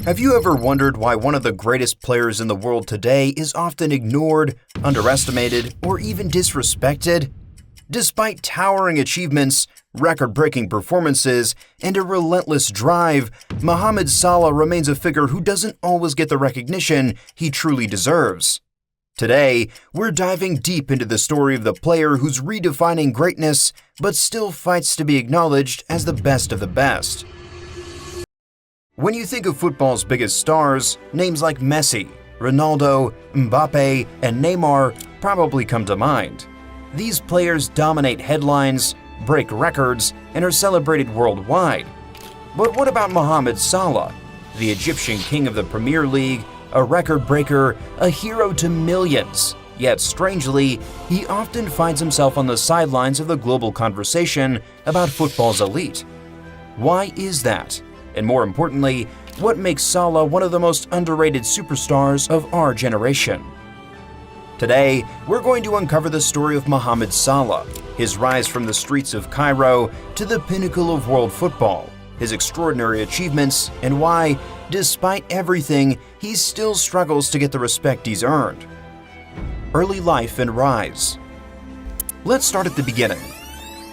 Have you ever wondered why one of the greatest players in the world today is often ignored, underestimated, or even disrespected? Despite towering achievements, record-breaking performances, and a relentless drive, Mohamed Salah remains a figure who doesn't always get the recognition he truly deserves. Today, we're diving deep into the story of the player who's redefining greatness but still fights to be acknowledged as the best of the best. When you think of football's biggest stars, names like Messi, Ronaldo, Mbappe, and Neymar probably come to mind. These players dominate headlines, break records, and are celebrated worldwide. But what about Mohamed Salah, the Egyptian king of the Premier League, a record breaker, a hero to millions? Yet strangely, he often finds himself on the sidelines of the global conversation about football's elite. Why is that? And more importantly, what makes Salah one of the most underrated superstars of our generation? Today, we're going to uncover the story of Mohamed Salah, his rise from the streets of Cairo to the pinnacle of world football, his extraordinary achievements, and why, despite everything, he still struggles to get the respect he's earned. Early life and rise. Let's start at the beginning.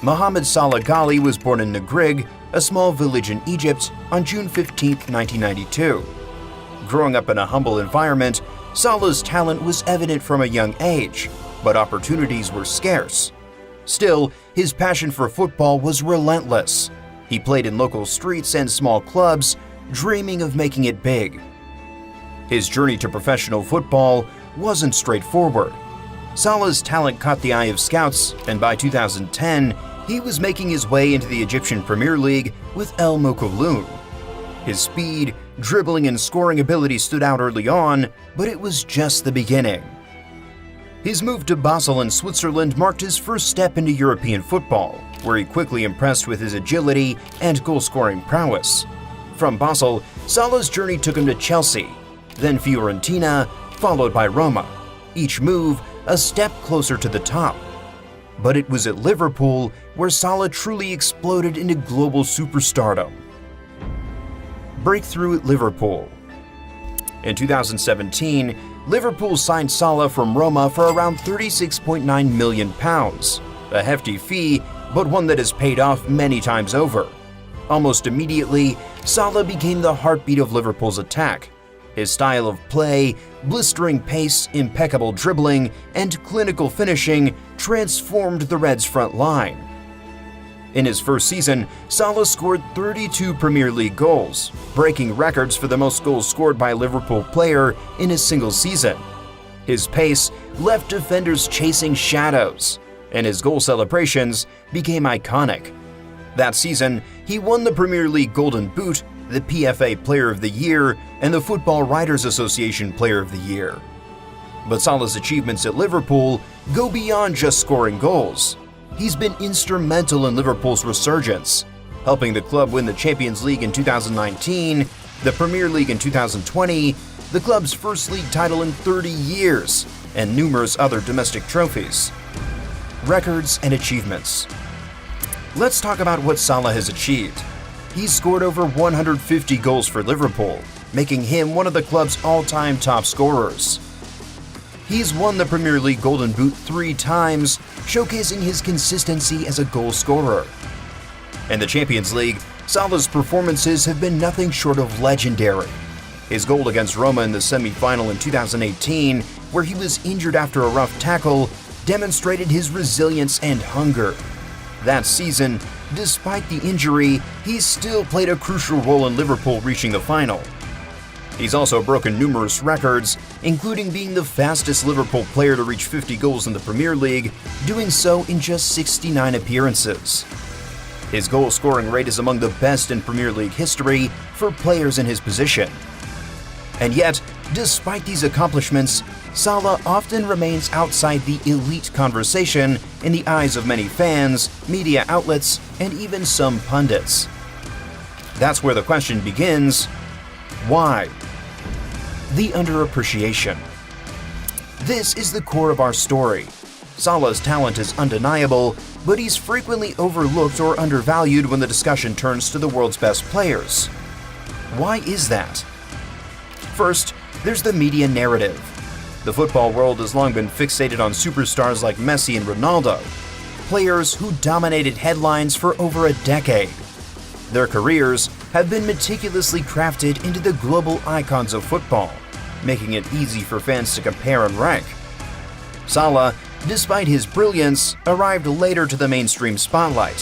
Mohamed Salah Ghali was born in Nagrig, a small village in Egypt, on June 15, 1992. Growing up in a humble environment, Salah's talent was evident from a young age, but opportunities were scarce. Still, his passion for football was relentless. He played in local streets and small clubs, dreaming of making it big. His journey to professional football wasn't straightforward. Salah's talent caught the eye of scouts, and by 2010, he was making his way into the Egyptian Premier League with El Moukoloun. His speed, dribbling, and scoring ability stood out early on, but it was just the beginning. His move to Basel in Switzerland marked his first step into European football, where he quickly impressed with his agility and goal-scoring prowess. From Basel, Salah's journey took him to Chelsea, then Fiorentina, followed by Roma, each move a step closer to the top. But it was at Liverpool where Salah truly exploded into global superstardom. Breakthrough at Liverpool. In 2017, Liverpool signed Salah from Roma for around £36.9 million, a hefty fee, but one that has paid off many times over. Almost immediately, Salah became the heartbeat of Liverpool's attack. His style of play, blistering pace, impeccable dribbling, and clinical finishing transformed the Reds' front line. In his first season, Salah scored 32 Premier League goals, breaking records for the most goals scored by a Liverpool player in a single season. His pace left defenders chasing shadows, and his goal celebrations became iconic. That season, he won the Premier League Golden Boot, the PFA Player of the Year, and the Football Writers Association Player of the Year. But Salah's achievements at Liverpool go beyond just scoring goals. He's been instrumental in Liverpool's resurgence, helping the club win the Champions League in 2019, the Premier League in 2020, the club's first league title in 30 years, and numerous other domestic trophies. Records and achievements. Let's talk about what Salah has achieved. He's scored over 150 goals for Liverpool, making him one of the club's all-time top scorers. He's won the Premier League Golden Boot 3 times, showcasing his consistency as a goal scorer. In the Champions League, Salah's performances have been nothing short of legendary. His goal against Roma in the semi-final in 2018, where he was injured after a rough tackle, demonstrated his resilience and hunger. That season, despite the injury, he still played a crucial role in Liverpool reaching the final. He's also broken numerous records, including being the fastest Liverpool player to reach 50 goals in the Premier League, doing so in just 69 appearances. His goal-scoring rate is among the best in Premier League history for players in his position. And yet, despite these accomplishments, Salah often remains outside the elite conversation in the eyes of many fans, media outlets, and even some pundits. That's where the question begins: why? The underappreciation. This is the core of our story. Salah's talent is undeniable, but he's frequently overlooked or undervalued when the discussion turns to the world's best players. Why is that? First, there's the media narrative. The football world has long been fixated on superstars like Messi and Ronaldo, players who dominated headlines for over a decade. Their careers have been meticulously crafted into the global icons of football, making it easy for fans to compare and rank. Salah, despite his brilliance, arrived later to the mainstream spotlight.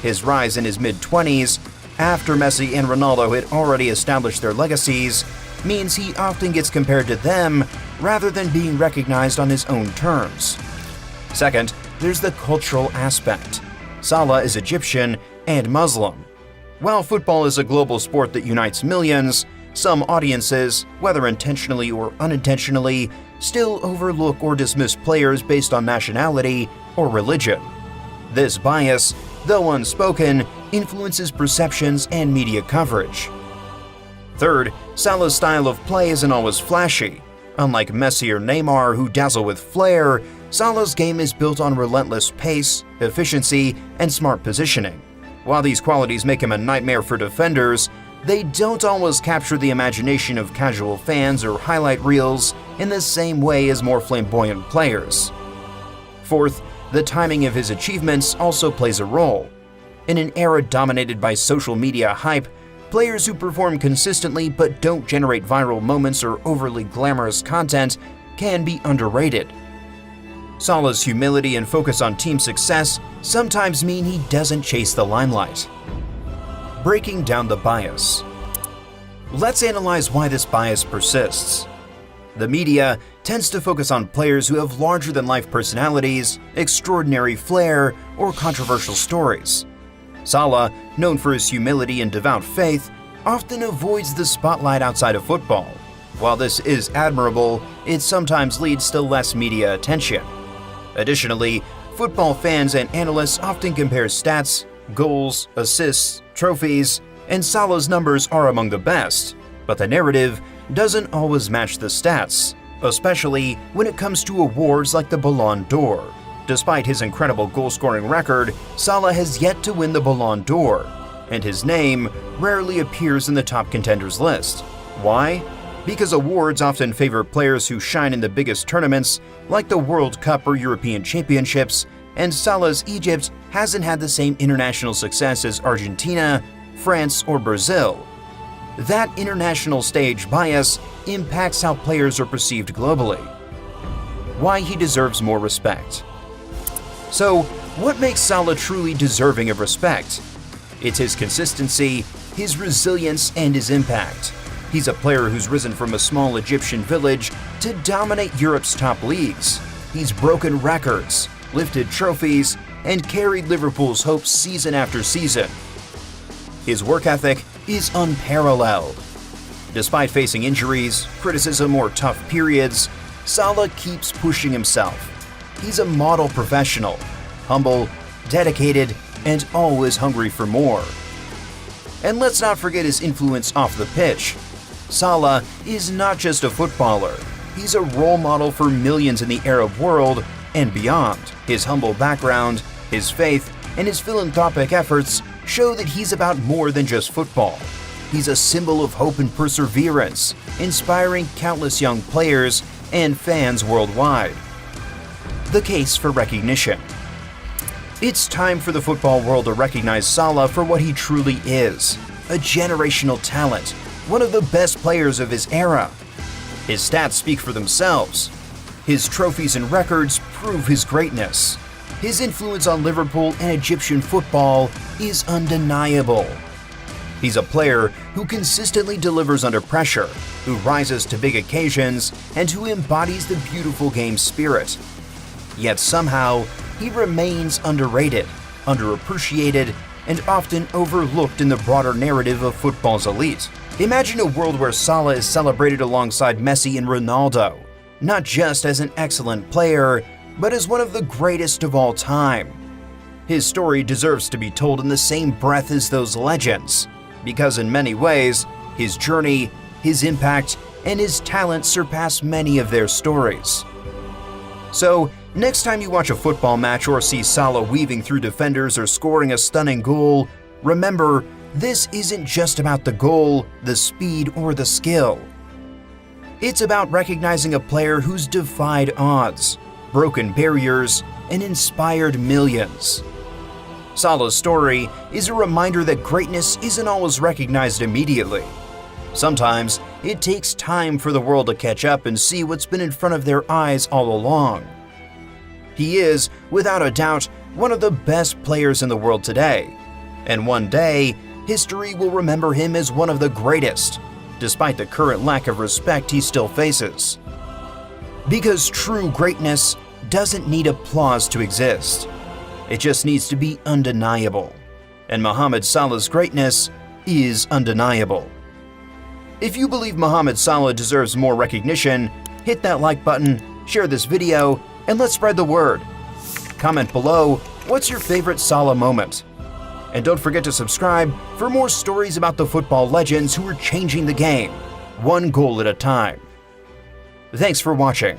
His rise in his mid-20s, after Messi and Ronaldo had already established their legacies, means he often gets compared to them rather than being recognized on his own terms. Second, there's the cultural aspect. Salah is Egyptian and Muslim. While football is a global sport that unites millions, some audiences, whether intentionally or unintentionally, still overlook or dismiss players based on nationality or religion. This bias, though unspoken, influences perceptions and media coverage. Third, Salah's style of play isn't always flashy. Unlike Messi or Neymar, who dazzle with flair, Salah's game is built on relentless pace, efficiency, and smart positioning. While these qualities make him a nightmare for defenders, they don't always capture the imagination of casual fans or highlight reels in the same way as more flamboyant players. Fourth, the timing of his achievements also plays a role. In an era dominated by social media hype, players who perform consistently but don't generate viral moments or overly glamorous content can be underrated. Salah's humility and focus on team success sometimes mean he doesn't chase the limelight. Breaking down the bias. Let's analyze why this bias persists. The media tends to focus on players who have larger-than-life personalities, extraordinary flair, or controversial stories. Salah, known for his humility and devout faith, often avoids the spotlight outside of football. While this is admirable, it sometimes leads to less media attention. Additionally, football fans and analysts often compare stats, goals, assists, trophies, and Salah's numbers are among the best, but the narrative doesn't always match the stats, especially when it comes to awards like the Ballon d'Or. Despite his incredible goal-scoring record, Salah has yet to win the Ballon d'Or, and his name rarely appears in the top contenders list. Why? Because awards often favor players who shine in the biggest tournaments like the World Cup or European Championships, and Salah's Egypt hasn't had the same international success as Argentina, France, or Brazil. That international stage bias impacts how players are perceived globally. Why he deserves more respect. So, what makes Salah truly deserving of respect? It's his consistency, his resilience, and his impact. He's a player who's risen from a small Egyptian village to dominate Europe's top leagues. He's broken records, lifted trophies, and carried Liverpool's hopes season after season. His work ethic is unparalleled. Despite facing injuries, criticism, or tough periods, Salah keeps pushing himself. He's a model professional, humble, dedicated, and always hungry for more. And let's not forget his influence off the pitch. Salah is not just a footballer, he's a role model for millions in the Arab world and beyond. His humble background, his faith, and his philanthropic efforts show that he's about more than just football. He's a symbol of hope and perseverance, inspiring countless young players and fans worldwide. The case for recognition. It's time for the football world to recognize Salah for what he truly is, a generational talent, one of the best players of his era. His stats speak for themselves. His trophies and records prove his greatness. His influence on Liverpool and Egyptian football is undeniable. He's a player who consistently delivers under pressure, who rises to big occasions, and who embodies the beautiful game spirit. Yet somehow, he remains underrated, underappreciated, and often overlooked in the broader narrative of football's elite. Imagine a world where Salah is celebrated alongside Messi and Ronaldo, not just as an excellent player, but as one of the greatest of all time. His story deserves to be told in the same breath as those legends, because in many ways, his journey, his impact, and his talent surpass many of their stories. So, next time you watch a football match or see Salah weaving through defenders or scoring a stunning goal, remember, this isn't just about the goal, the speed, or the skill. It's about recognizing a player who's defied odds, broken barriers, and inspired millions. Salah's story is a reminder that greatness isn't always recognized immediately. Sometimes it takes time for the world to catch up and see what's been in front of their eyes all along. He is, without a doubt, one of the best players in the world today, and one day, history will remember him as one of the greatest, despite the current lack of respect he still faces. Because true greatness doesn't need applause to exist. It just needs to be undeniable. And Mohamed Salah's greatness is undeniable. If you believe Mohamed Salah deserves more recognition, hit that like button, share this video, and let's spread the word. Comment below, what's your favorite Salah moment? And don't forget to subscribe for more stories about the football legends who are changing the game, one goal at a time. Thanks for watching.